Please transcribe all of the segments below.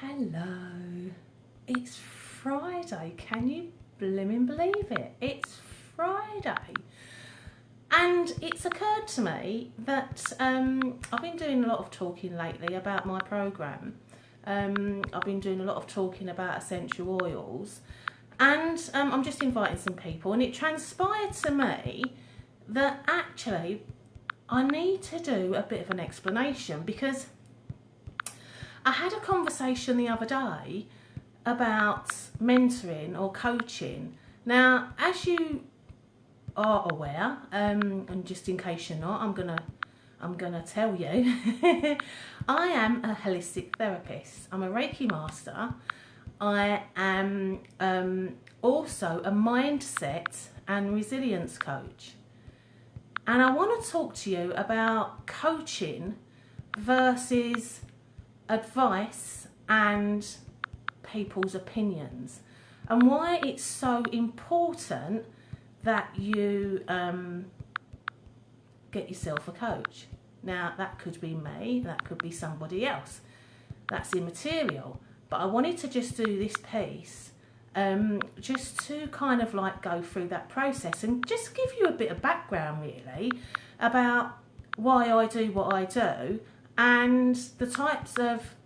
Hello, it's Friday. Can you blimmin' believe it? It's Friday. And it's occurred to me that I've been doing a lot of talking lately about my programme. I've been doing a lot of talking about essential oils, and I'm just inviting some people, and it transpired to me that actually I need to do a bit of an explanation, because I had a conversation the other day about mentoring or coaching. Now, as you are aware, and just in case you're not, I'm gonna tell you, I am a holistic therapist. I'm a Reiki master. I am also a mindset and resilience coach. And I want to talk to you about coaching versus advice and people's opinions, and why it's so important that you get yourself a coach. Now, that could be me, that could be somebody else, that's immaterial, but I wanted to just do this piece just to kind of like go through that process and just give you a bit of background really about why I do what I do and the types of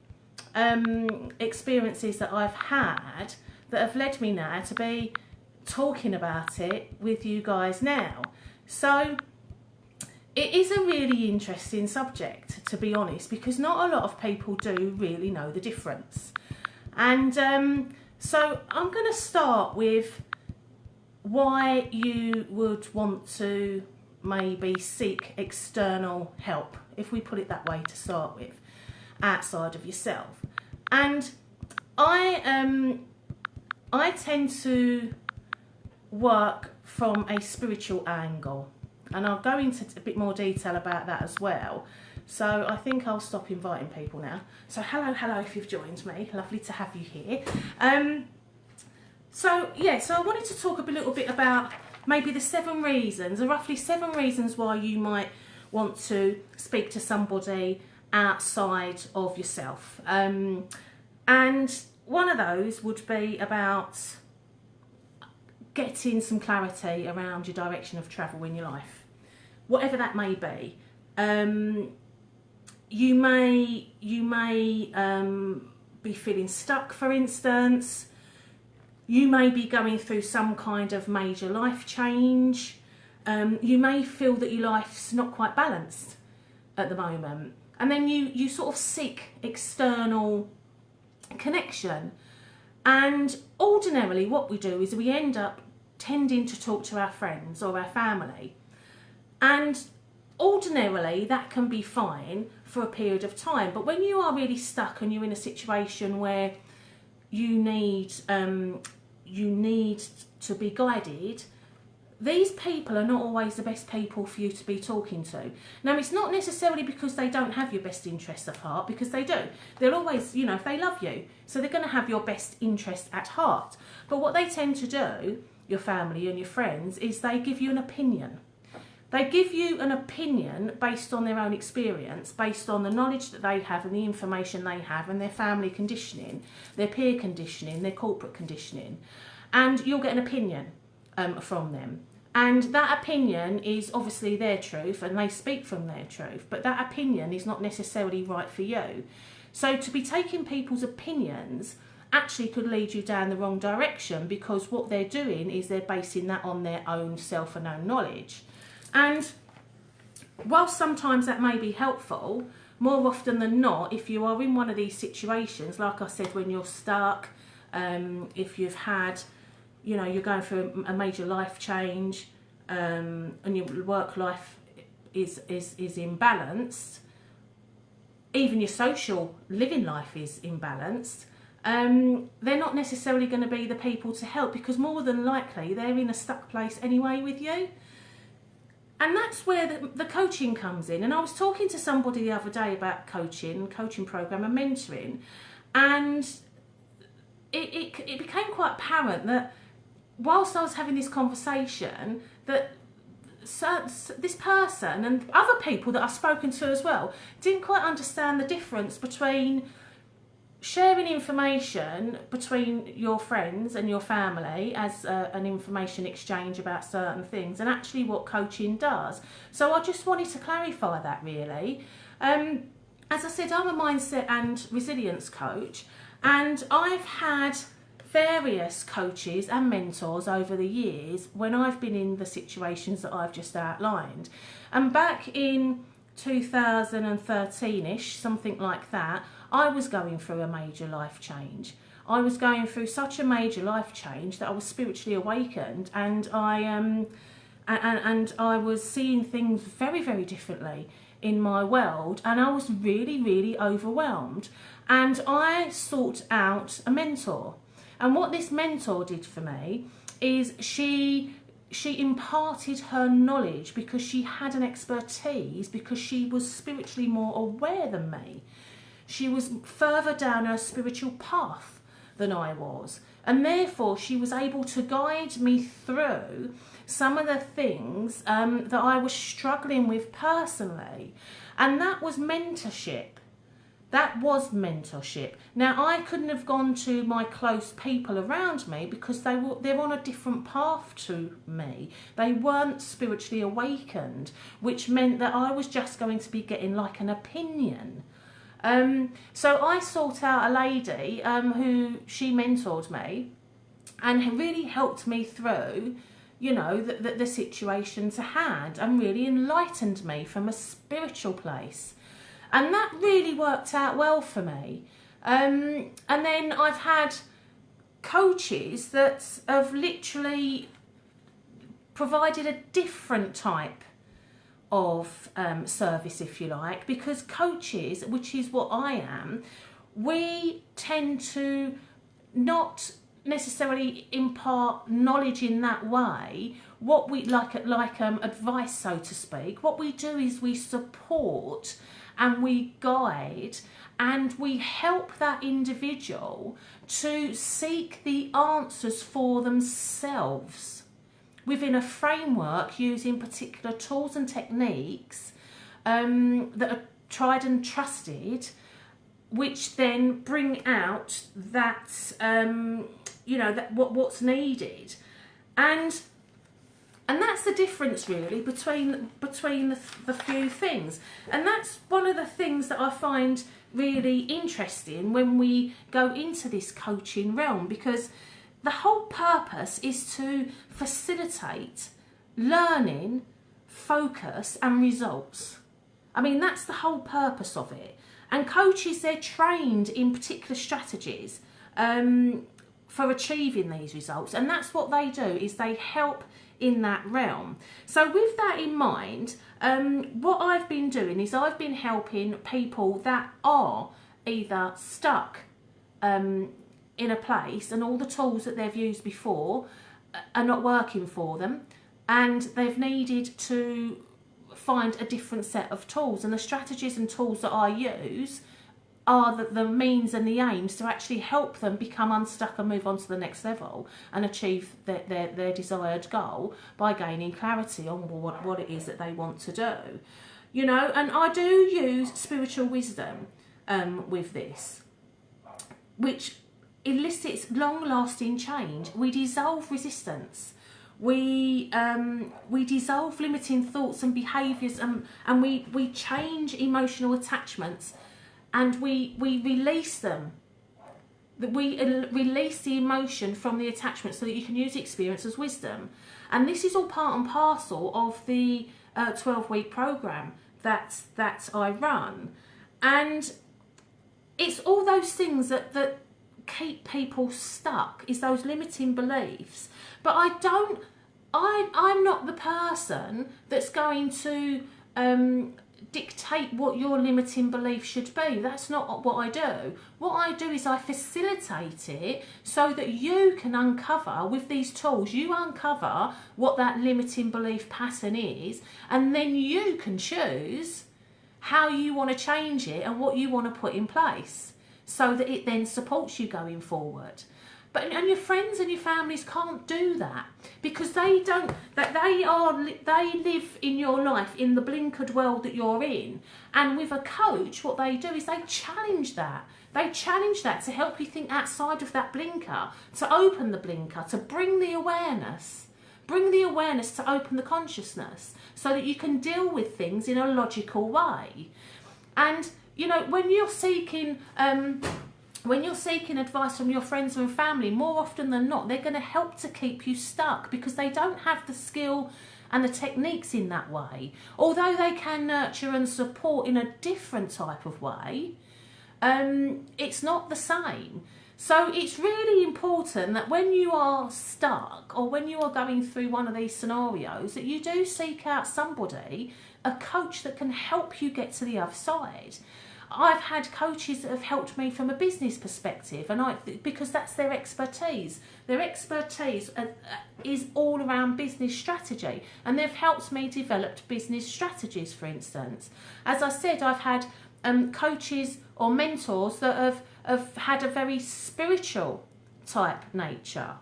experiences that I've had that have led me now to be talking about it with you guys now. So it is a really interesting subject, to be honest, because not a lot of people do really know the difference. And so I'm going to start with why you would want to maybe seek external help, if we put it that way to start with, outside of yourself. And I tend to work from a spiritual angle, and I'll go into a bit more detail about that as well. So I think I'll stop inviting people now. So hello if you've joined me, lovely to have you here. So I wanted to talk a little bit about maybe the 7 reasons, or roughly 7 reasons why you might want to speak to somebody outside of yourself. And one of those would be about getting some clarity around your direction of travel in your life, whatever that may be. You may be feeling stuck, for instance. You may be going through some kind of major life change. You may feel that your life's not quite balanced at the moment. And then you sort of seek external connection. And ordinarily what we do is we end up tending to talk to our friends or our family. And ordinarily that can be fine for a period of time. But when you are really stuck and you're in a situation where you need to be guided, these people are not always the best people for you to be talking to. Now, it's not necessarily because they don't have your best interests at heart, because they do. They'll always, if they love you, so they're going to have your best interest at heart. But what they tend to do, your family and your friends, is they give you an opinion. They give you an opinion based on their own experience, based on the knowledge that they have and the information they have and their family conditioning, their peer conditioning, their corporate conditioning. And you'll get an opinion from them. And that opinion is obviously their truth, and they speak from their truth, but that opinion is not necessarily right for you. So to be taking people's opinions actually could lead you down the wrong direction, because what they're doing is they're basing that on their own self and own knowledge. And whilst sometimes that may be helpful, more often than not, if you are in one of these situations, like I said, when you're stuck, if you've had, you're going through a major life change, and your work life is imbalanced, even your social living life is imbalanced, they're not necessarily going to be the people to help, because more than likely they're in a stuck place anyway with you. And that's where the coaching comes in. And I was talking to somebody the other day about coaching program and mentoring, and it became quite apparent that whilst I was having this conversation, that this person and other people that I've spoken to as well didn't quite understand the difference between sharing information between your friends and your family as an information exchange about certain things, and actually what coaching does. So I just wanted to clarify that, really. As I said, I'm a mindset and resilience coach, and I've had various coaches and mentors over the years when I've been in the situations that I've just outlined. And back in 2013-ish, something like that, I was going through a major life change. I was going through such a major life change that I was spiritually awakened, and I was seeing things very, very differently in my world, and I was really, really overwhelmed. And I sought out a mentor. And what this mentor did for me is she imparted her knowledge because she had an expertise, because she was spiritually more aware than me. She was further down her spiritual path than I was, and therefore she was able to guide me through some of the things that I was struggling with personally. And that was mentorship. That was mentorship. Now, I couldn't have gone to my close people around me because they're on a different path to me. They weren't spiritually awakened, which meant that I was just going to be getting like an opinion. So I sought out a lady who she mentored me and really helped me through, you know, the situations ahead, and really enlightened me from a spiritual place. And that really worked out well for me. And then I've had coaches that have literally provided a different type of service, if you like, because coaches, which is what I am, we tend to not necessarily impart knowledge in that way. What we like advice, so to speak, what we do is we support and we guide and we help that individual to seek the answers for themselves within a framework, using particular tools and techniques that are tried and trusted, which then bring out that what's needed. And that's the difference, really, between the few things. And that's one of the things that I find really interesting when we go into this coaching realm, because the whole purpose is to facilitate learning, focus and results. I mean, that's the whole purpose of it. And coaches, they're trained in particular strategies for achieving these results. And that's what they do, is they help in that realm. So with that in mind, what I've been doing is I've been helping people that are either stuck in a place and all the tools that they've used before are not working for them, and they've needed to find a different set of tools. And the strategies and tools that I use are the means and the aims to actually help them become unstuck and move on to the next level and achieve their desired goal by gaining clarity on what it is that they want to do. You know, and I do use spiritual wisdom with this, which elicits long-lasting change. We dissolve resistance. We dissolve limiting thoughts and behaviours, and we change emotional attachments, and we release them. We release the emotion from the attachment so that you can use the experience as wisdom. And this is all part and parcel of the 12-week program that I run. And it's all those things that keep people stuck, is those limiting beliefs. But I'm not the person that's going to dictate what your limiting belief should be. That's not what I do. What I do is I facilitate it so that you can uncover, with these tools, you uncover what that limiting belief pattern is, and then you can choose how you want to change it and what you want to put in place so that it then supports you going forward. And your friends and your families can't do that because they don't. That they live in your life in the blinkered world that you're in. And with a coach, what they do is they challenge that. They challenge that to help you think outside of that blinker, to open the blinker, to bring the awareness. Bring the awareness to open the consciousness so that you can deal with things in a logical way. And, you know, when you're seeking advice from your friends and family, more often than not, they're going to help to keep you stuck because they don't have the skill and the techniques in that way. Although they can nurture and support in a different type of way, it's not the same. So it's really important that when you are stuck or when you are going through one of these scenarios, that you do seek out somebody, a coach that can help you get to the other side. I've had coaches that have helped me from a business perspective, and because that's their expertise. Their expertise is all around business strategy, and they've helped me develop business strategies, for instance. As I said, I've had coaches or mentors that have had a very spiritual type nature.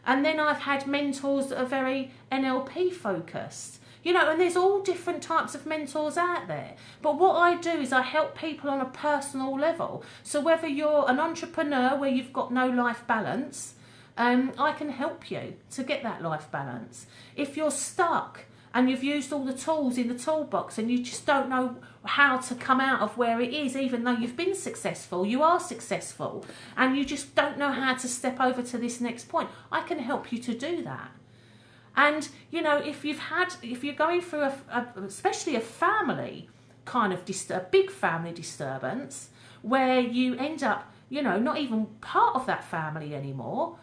And then I've had mentors that are very NLP focused. You know, and there's all different types of mentors out there. But what I do is I help people on a personal level. So whether you're an entrepreneur where you've got no life balance, I can help you to get that life balance. If you're stuck and you've used all the tools in the toolbox and you just don't know how to come out of where it is, even though you've been successful, you are successful, and you just don't know how to step over to this next point, I can help you to do that. And, you know, if you're going through especially a family kind of a big family disturbance where you end up, you know, not even part of that family anymore,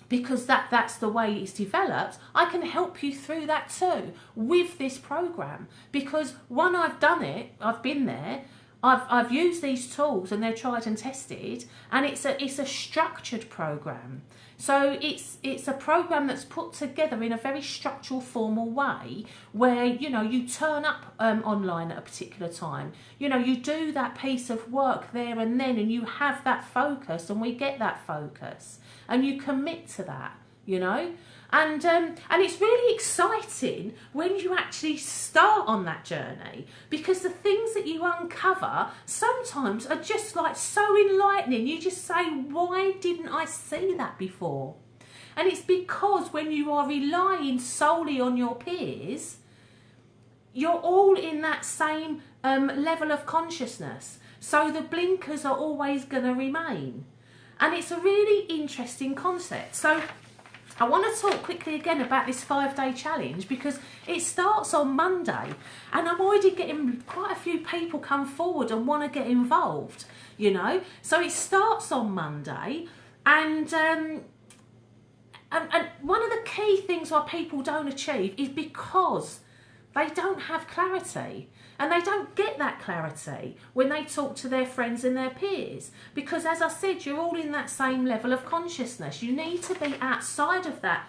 because that's the way it's developed, I can help you through that too with this program. Because one, I've done it, I've been there, I've used these tools and they're tried and tested, and it's a structured program. So it's a program that's put together in a very structural, formal way where, you know, you turn up online at a particular time. You know, you do that piece of work there and then, and you have that focus, and we get that focus, and you commit to that, you know. And it's really exciting when you actually start on that journey, because the things that you uncover sometimes are just like so enlightening. You just say, why didn't I see that before? And it's because when you are relying solely on your peers, you're all in that same level of consciousness. So the blinkers are always going to remain. And it's a really interesting concept. So I want to talk quickly again about this 5-day challenge, because it starts on Monday, and I'm already getting quite a few people come forward and want to get involved, you know. So it starts on Monday, and one of the key things why people don't achieve is because they don't have clarity. And they don't get that clarity when they talk to their friends and their peers. Because as I said, you're all in that same level of consciousness. You need to be outside of that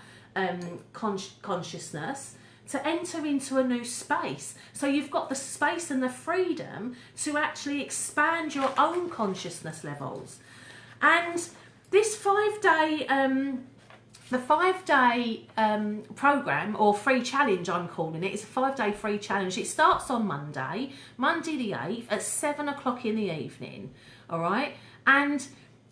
consciousness to enter into a new space. So you've got the space and the freedom to actually expand your own consciousness levels. And this 5-day... the 5-day program, or free challenge I'm calling it, is a 5-day free challenge. It starts on Monday the 8th at 7 o'clock in the evening, all right? And,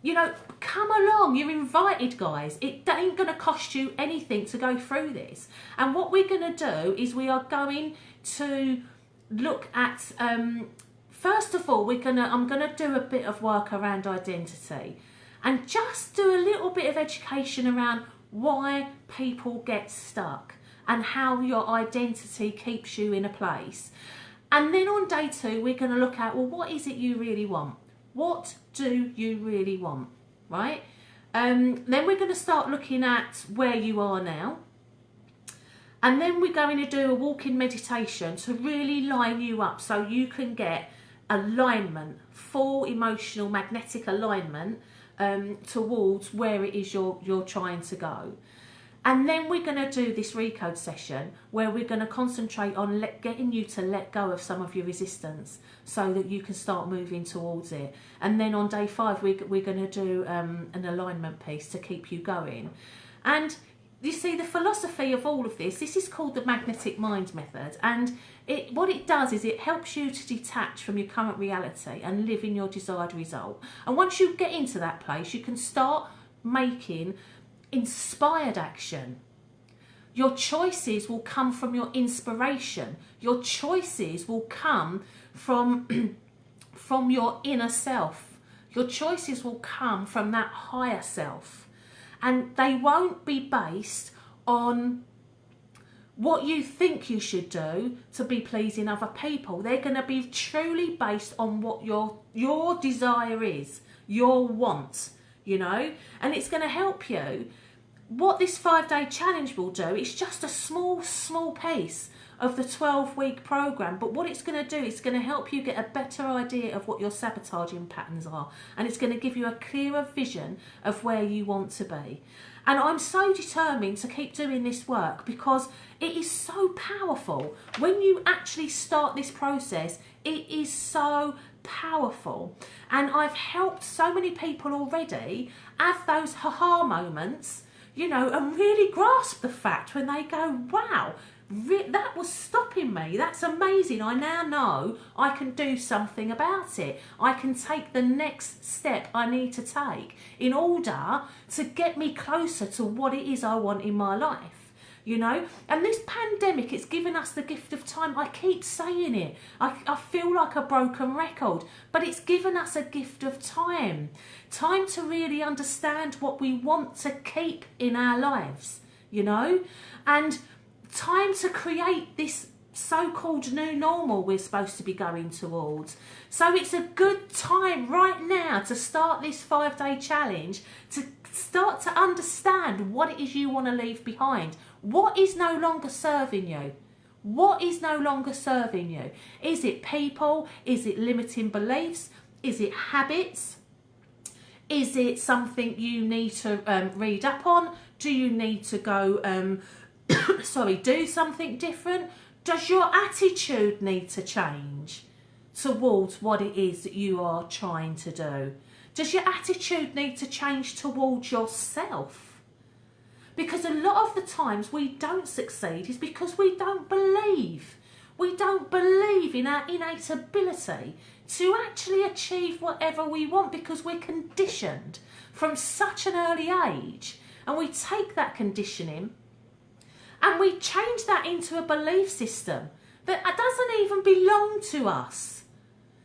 you know, come along. You're invited, guys. It ain't going to cost you anything to go through this. And what we're going to do is we are going to look at, first of all, I'm going to do a bit of work around identity and just do a little bit of education around why people get stuck and how your identity keeps you in a place. And then on day 2, we're going to look at, well, what is it you really want? What do you really want, right? Then we're going to start looking at where you are now. And then we're going to do a walk-in meditation to really line you up so you can get alignment, full emotional magnetic alignment towards where it is you're trying to go. And then we're going to do this recode session where we're going to concentrate on getting you to let go of some of your resistance so that you can start moving towards it. And then on day 5, we're going to do an alignment piece to keep you going. And you see, the philosophy of all of this is called the magnetic mind method. And what it does is it helps you to detach from your current reality and live in your desired result. And once you get into that place, you can start making inspired action. Your choices will come from your inspiration. Your choices will come from your inner self. Your choices will come from that higher self. And they won't be based on what you think you should do to be pleasing other people. They're going to be truly based on what your desire is, your want, you know, and it's going to help you. What this 5-day challenge will do, it's just a small piece of the 12-week program, but what it's going to do, it's going to help you get a better idea of what your sabotaging patterns are, and it's going to give you a clearer vision of where you want to be. And I'm so determined to keep doing this work because it is so powerful. When you actually start this process, it is so powerful. And I've helped so many people already have those ha-ha moments, you know, and really grasp the fact when they go, wow, that was stopping me. That's amazing. I now know I can do something about it. I can take the next step I need to take in order to get me closer to what it is I want in my life, you know. And this pandemic, it's given us the gift of time. I keep saying it. I feel like a broken record, but it's given us a gift of time. Time to really understand what we want to keep in our lives, you know, and time to create this so-called new normal we're supposed to be going towards. So it's a good time right now to start this 5-day challenge, to start to understand what it is you want to leave behind. What is no longer serving you? What is no longer serving you? Is it people? Is it limiting beliefs? Is it habits? Is it something you need to read up on? Do you need to go do something different? Does your attitude need to change towards what it is that you are trying to do? Does your attitude need to change towards yourself? Because a lot of the times we don't succeed is because we don't believe. We don't believe in our innate ability to actually achieve whatever we want because we're conditioned from such an early age, and we take that conditioning and we change that into a belief system that doesn't even belong to us.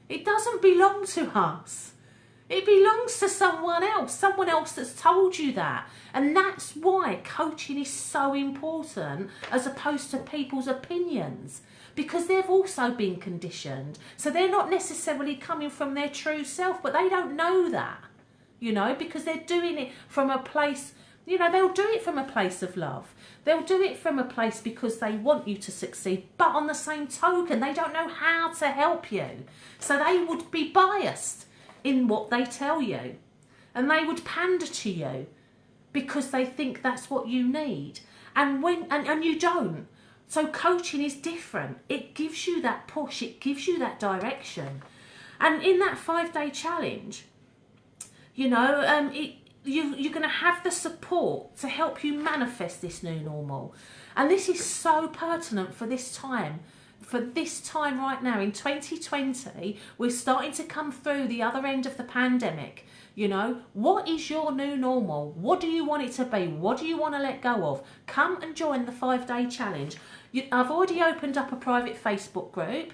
It doesn't belong to us. It belongs to someone else that's told you that. And that's why coaching is so important as opposed to people's opinions, because they've also been conditioned. So they're not necessarily coming from their true self, but they don't know that, you know, because they're doing it from a place. You know, they'll do it from a place of love. They'll do it from a place because they want you to succeed. But on the same token, they don't know how to help you. So they would be biased in what they tell you. And they would pander to you because they think that's what you need. And you don't. So coaching is different. It gives you that push. It gives you that direction. And in that 5-day challenge, you know, you're going to have the support to help you manifest this new normal. And this is so pertinent for this time. For this time right now in 2020, we're starting to come through the other end of the pandemic. You know, what is your new normal? What do you want it to be? What do you want to let go of? Come and join the 5-day challenge. I've already opened up a private Facebook group.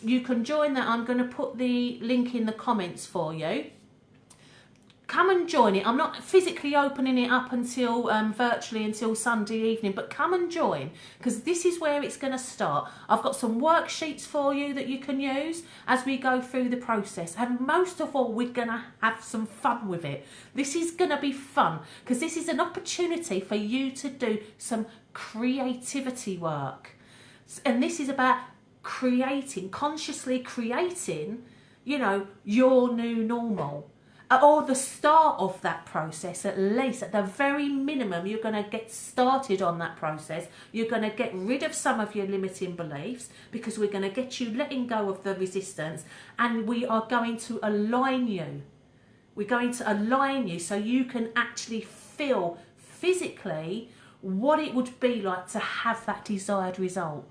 You can join that. I'm going to put the link in the comments for you. Come and join it. I'm not physically opening it up until virtually until Sunday evening, but come and join, because this is where it's going to start. I've got some worksheets for you that you can use as we go through the process, and most of all, we're going to have some fun with it. This is going to be fun because this is an opportunity for you to do some creativity work, and this is about creating, consciously creating, you know, your new normal. or the start of that process, at least at the very minimum, you're going to get started on that process. You're going to get rid of some of your limiting beliefs, because we're going to get you letting go of the resistance, and we are going to align you. We're going to align you so you can actually feel physically what it would be like to have that desired result.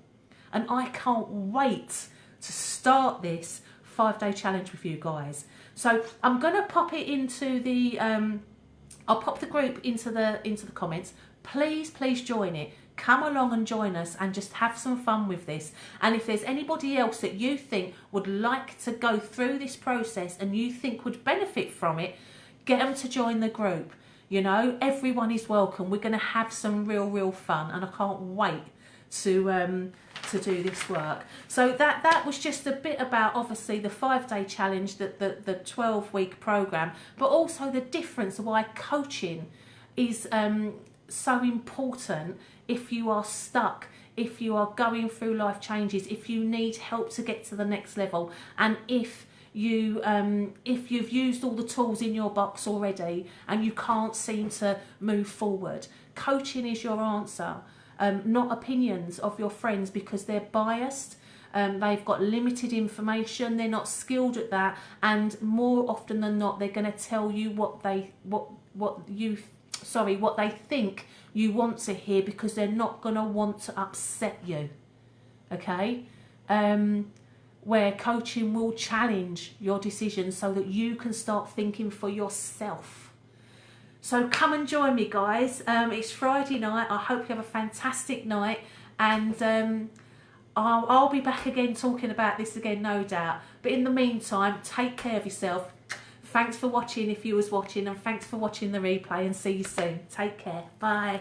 And I can't wait to start this 5-day challenge with you guys. So I'm going to pop it into the I'll pop the group into the comments. Please join it. Come along and join us and just have some fun with this. And if there's anybody else that you think would like to go through this process and you think would benefit from it, get them to join the group. You know, everyone is welcome. We're going to have some real fun, and I can't wait to do this work. So that was just a bit about, obviously, the 5-day challenge, the 12-week program, but also the difference of why coaching is so important if you are stuck, if you are going through life changes, if you need help to get to the next level, and if you've used all the tools in your box already and you can't seem to move forward. Coaching is your answer. Not opinions of your friends, because they're biased, they've got limited information, they're not skilled at that, and more often than not they're going to tell you what they think you want to hear, because they're not going to want to upset you. Okay? Where coaching will challenge your decisions so that you can start thinking for yourself. So come and join me, guys. It's Friday night. I hope you have a fantastic night, and I'll be back again talking about this again, no doubt. But in the meantime, take care of yourself. Thanks for watching if you was watching, and thanks for watching the replay, and see you soon. Take care. Bye.